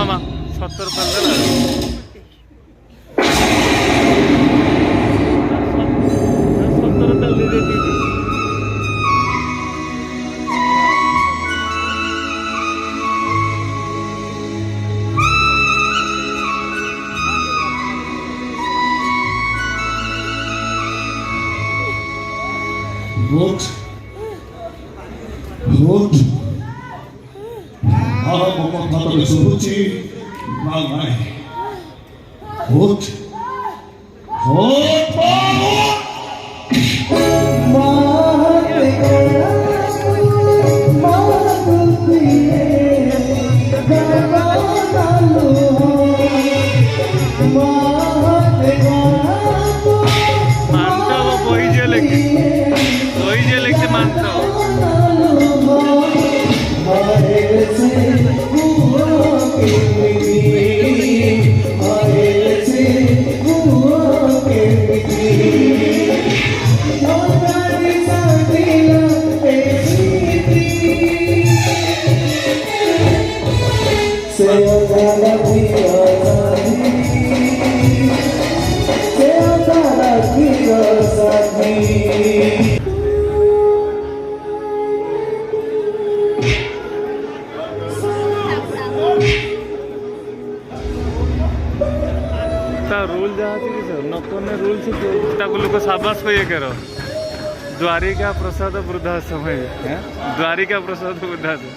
মামা 70 পারলে Vote. Mama Papa Suchi, Mama. Vote. Rule जहाँ नकने रूल लोक शाबाश पे कर द्वारिका प्रसाद वृद्धाश्रम है द्वारिका प्रसाद वृद्धाश्रम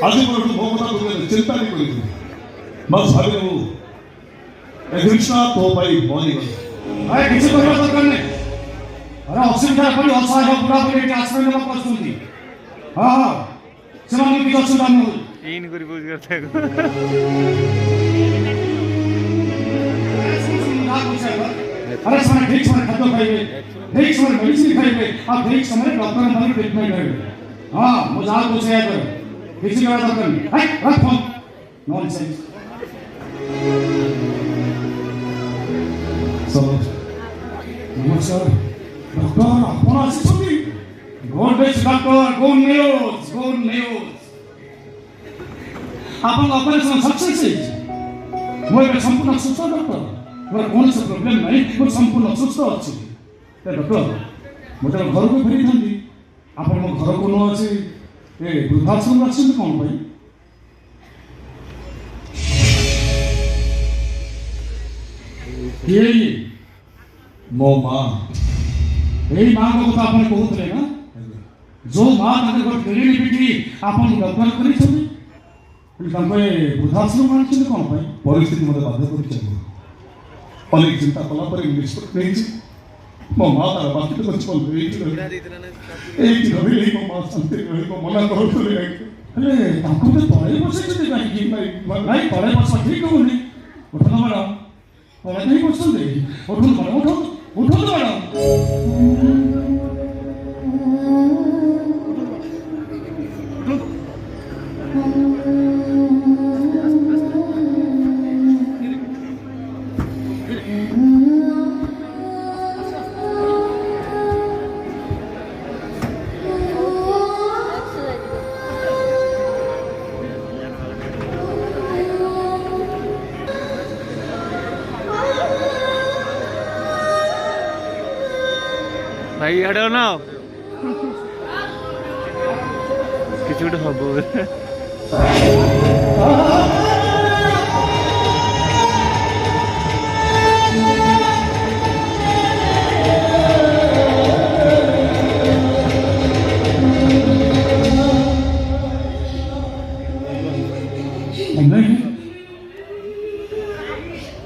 आज मो कथा चिंता नहीं करी मैं भावी कृष्णा तो भाई मरी अरे किसी को दरकार नहीं अरे असुविधा पड़ी असहाय पूरा पूरी आश्रय नेबा पड़छुंती हां हां सेमान की असुविधा नहीं इन करी बुझ करते अरे समय ठीक समय खाद्य खाइबे ठीक समय मेडिसिन खाइबे आ ठीक समय डॉक्टर माने ट्रीटमेंट करिबे हां मजाक पूछे कर किसी का दरकार नहीं हाय रख फोन नॉनसेंस नमस्कार डॉक्टर आपण आसी good best doctor good news आपण ऑपरेशन सक्सेस मोर संपूर्ण सुस्थ डॉक्टर मोर कौन सा प्रॉब्लम नहीं मोर संपूर्ण सुस्थ अछि डॉक्टर मोर घर को फेरी थांदी आपण मो घर को न अछि ए वृद्धाश्रम रखछन कोन भाई ये मो मां यही मां को कथा आपण कहउतले ना जो मां ताके घर फेरी पिटी आपण डॉक्टर करी छथि ताके वृद्धाश्रम रखछन कोन भाई परिस्थिति मते बाध्य करि छै अनेक चिंता कला पर निष्पत्ति नहीं मो मां तार बाकी तो कुछ बोल एक रवि मो मां संते रही को मना करो तो अरे ताको तो तळे बसे छथि काई भाई तळे बस ठीक होनी उठना बड़ा तळे नहीं बसन दे उठो बड़ा उठो तो बड़ा भाई I don't know किसी उठे हबो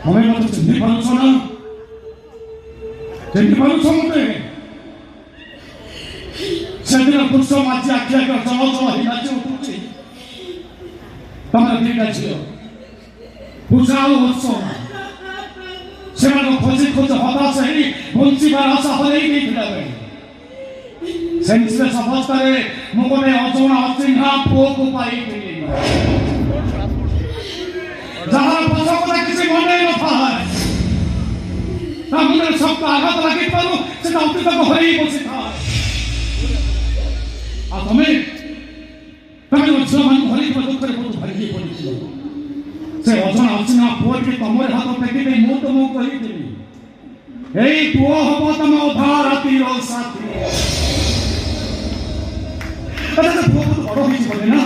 ତମେ ମତେ ଚିହ୍ନି ପାରୁଛ ନା? ଚିହ୍ନି ପାରୁଛ ମତେ? ସେଦିନ ପୁରୁଷ ମାଝି ଆଖି ଆଗ ଜଳ ଜଳ ହେଇ ନାଚି ଉଠୁଛି। ତମର ଦିଟା ଝିଅ ପୂଜା ଆଉ ବର୍ଷନା, ସେମାନଙ୍କୁ ଖୋଜି ଖୋଜି ହତାଶ ହେଇ ବଞ୍ଚିବାର ଆଶା ହରେଇ ଦେଇଥିଲା ବେଳେ ସେନ୍ସଲେସ୍ ଅବସ୍ଥାରେ ମୁଁ ଗୋଟେ ଅଜଣା ଅଚିହ୍ନା ପୁଅକୁ ପାଇଥିଲି, ଯାହାର ପଛକଥା କିଛି ମନେ ନଥାଏ। ତା ମୁଣ୍ଡରେ ଶକ୍ତ ଆଘାତ ଲାଗିଥିବାରୁ ସେ ତା ଅତୀତକୁ ହରେଇ ବସିଥାଏ। ଆଉ ତମେ ଝିଅମାନଙ୍କୁ ହରେଇଥିବା ଦୁଃଖରେ ବହୁତ ଭାଙ୍ଗି ପଡ଼ିଥିଲ। ସେ ଅଜଣା ଅଚିହ୍ନା ପୁଅଟି ତମର ହାତ ଟେକି ଦେଇ ମୁଁ ତମକୁ କହିଥିଲି, ଏଇ ପୁଅ ହବ ତମ ଅଧା ରାତିର ସାଥୀ। ପୁଅ ବହୁତ ବଡ଼ ହେଇଛି ବୋଧେ ନା?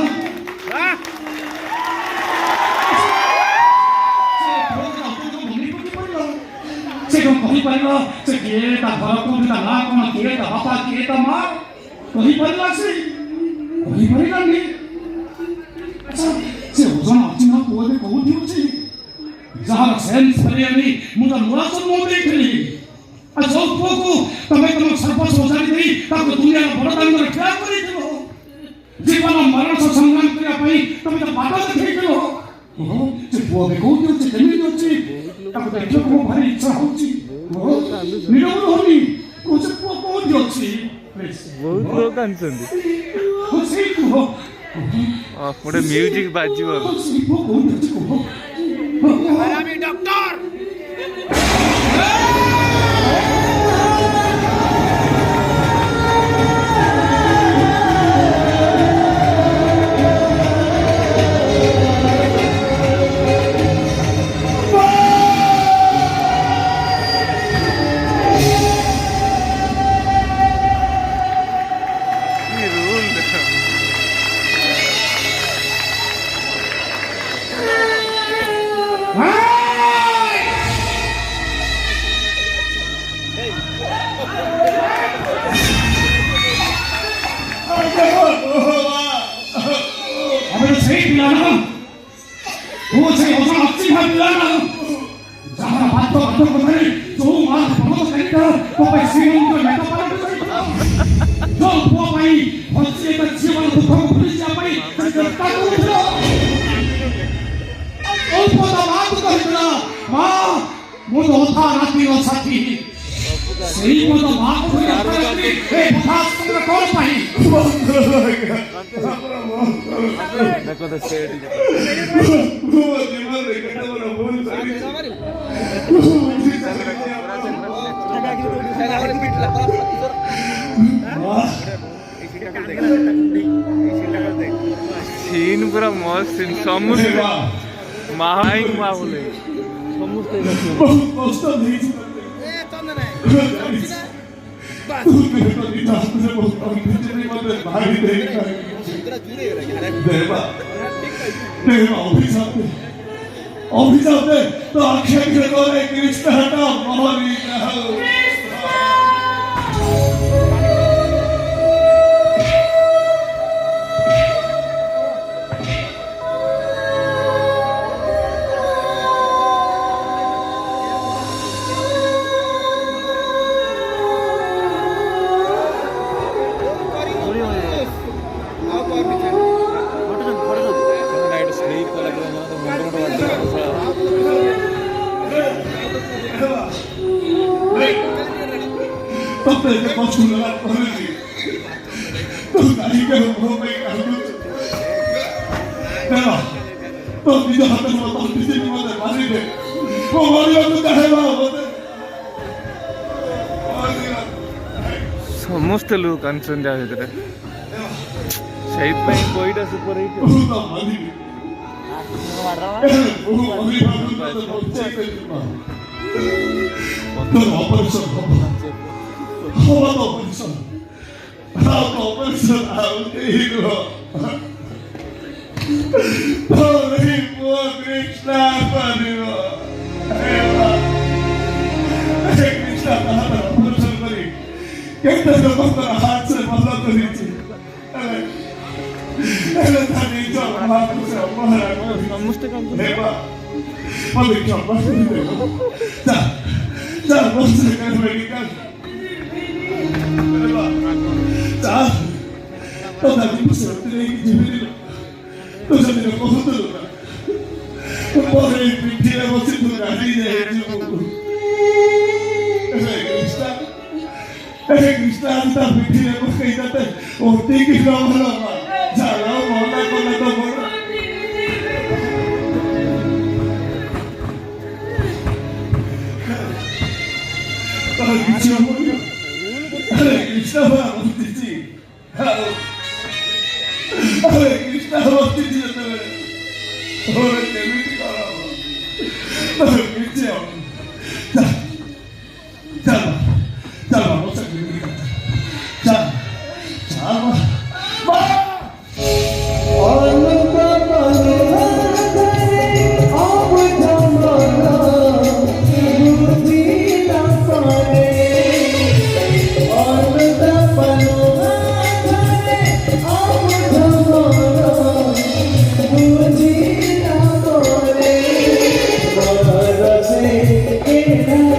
ସେ କଣ କହିପାରିବ? ସେ କିଏ, ତା ଘର କୋଉଠି, ତା ନାଁ କଣ, କିଏ ତା ବାପା, କିଏ ତା ମା? କହିପାରିଲା ସେ? କହିପାରିଲାନି। ସେ ଅଜଣା ଅଚିହ୍ନା ପୁଅ ଯେ କୋଉଠି ଅଛି, ଯାହାର ସେନ୍ସ ଫେରିଆନି ମୁଁ ତ ନୂଆ ଜନ୍ମ ଦେଇଥିଲି। ଆଉ ଯୋଉ ପୁଅକୁ ତମେ ତମ ସର୍ବସ୍ୱ ସଜାଡ଼ି ଦେଇ ତାକୁ ଦୁନିଆର ବଡ଼ ଦାଣ୍ଡରେ ଠିଆ କରିଥିଲ, ଜୀବନ ମରଣ ସଂଗ୍ରାମ କରିବା ପାଇଁ ତମେ ତ ବାଟ ଦେଖେଇଥିଲ। ସେ ପୁଅ ଏବେ କୋଉଠି ଅଛି, କେମିତି ଅଛି, ତାକୁ ଦେଖିବାକୁ ମୋ ଭାରି ଇଚ୍ଛା ହଉଛି। ନିରବ ହଉନି, ସେ ପୁଅ କୋଉଠି ଅଛି? ବହୁତ ଲୋକ କାନ୍ଦୁଛନ୍ତି। ସେଇ ପୁଅ ଗୋଟେ ମ୍ୟୁଜିକ ବାଜିବ। ସେଇ ପୁଅ କୋଉଠି ଅଛି କୁହ? ସେଇ ପିଲାଟା ମୁଁ ସେଇ ଅଜଣା ଅଚିହ୍ନା ପିଲାଟା ଯାହାର ହାତ ହାତକୁ ଧରି ଯୋଉ ମା ପ୍ରମୋଦ କରିଥିଲା ମୋ ପାଇଁ ଶ୍ରୀମନ୍ତ ନେତା ପାଲଟି କରିଥିଲା, ଯୋଉ ପୁଅ ପାଇଁ ହସିବା ଝିଅମାନ ଦୁଃଖକୁ ଭୁଲିଯିବା ପାଇଁ ଚେଷ୍ଟା କରୁଥିଲା, ଯୋଉ ପୁଅ ତା ମାଆକୁ କହିଥିଲା, ମା ମୁଁ ତ ଅଧା ରାତିର ସାଥୀ, ସେଇ ପୁଅ ତ ମାଆକୁ ଧରି ଏ ବୃଦ୍ଧାଶ୍ରମରେ କଣ ପାଇଁ? ଦେଖ ତ ସେଠି सीन पूरा मस्त सीन समस्त महाई माँ बोले समस्त बहुत कष्ट ଦେଇଛି অভিশাপ দে তো আক্ষেপ করে কৃষ্ণ হটা মহাবীর तब तक कष्ट लगा पड़ेगी तो गाड़ी के हो पे कांदू देवा तो निज हाथ में तो किसी भी मत मारी दे वो मारियो तो कहेगा होते समस्त लोग कंसर्न जा ଭିତରେ ସେଇଥିପାଇଁ ବହିଟା ସୁପର ହିଟ୍ ଅପରେସନ ଆଉ କେହି ପୁଅ କୃଷ୍ଣ କରିବ କୃଷ୍ଣ ଅପରେସନ କରି କେତେ ଲୋକଙ୍କର ହାତରେ ଭଲ କରିଛି ହେଲେ ତା ନିଜ ମହାପୁରୁଷ ଅପହରଣ ସମସ୍ତେ କାମ মনে ক্ষমা করে দেব যা যা বলছে কেন মেডিকেল যা তোরা বিপসে এই জীবনে তোরা দিন কত লোক পরে পিঠিয়ে বসে তো গাড়ি যায় কৃষ্ণা তা পিঠিয়ে বসে যাতে ওতে কি হলো ঝাড়াও মনা কোনা তো বড় কিছু বলিও আরে কৃষ্ণ বলতেছি আরে কৃষ্ণ বলতেছি ওরে কেমিটি করাবো তোর কিছু যা যা যা বসে যা যা মা Thank you.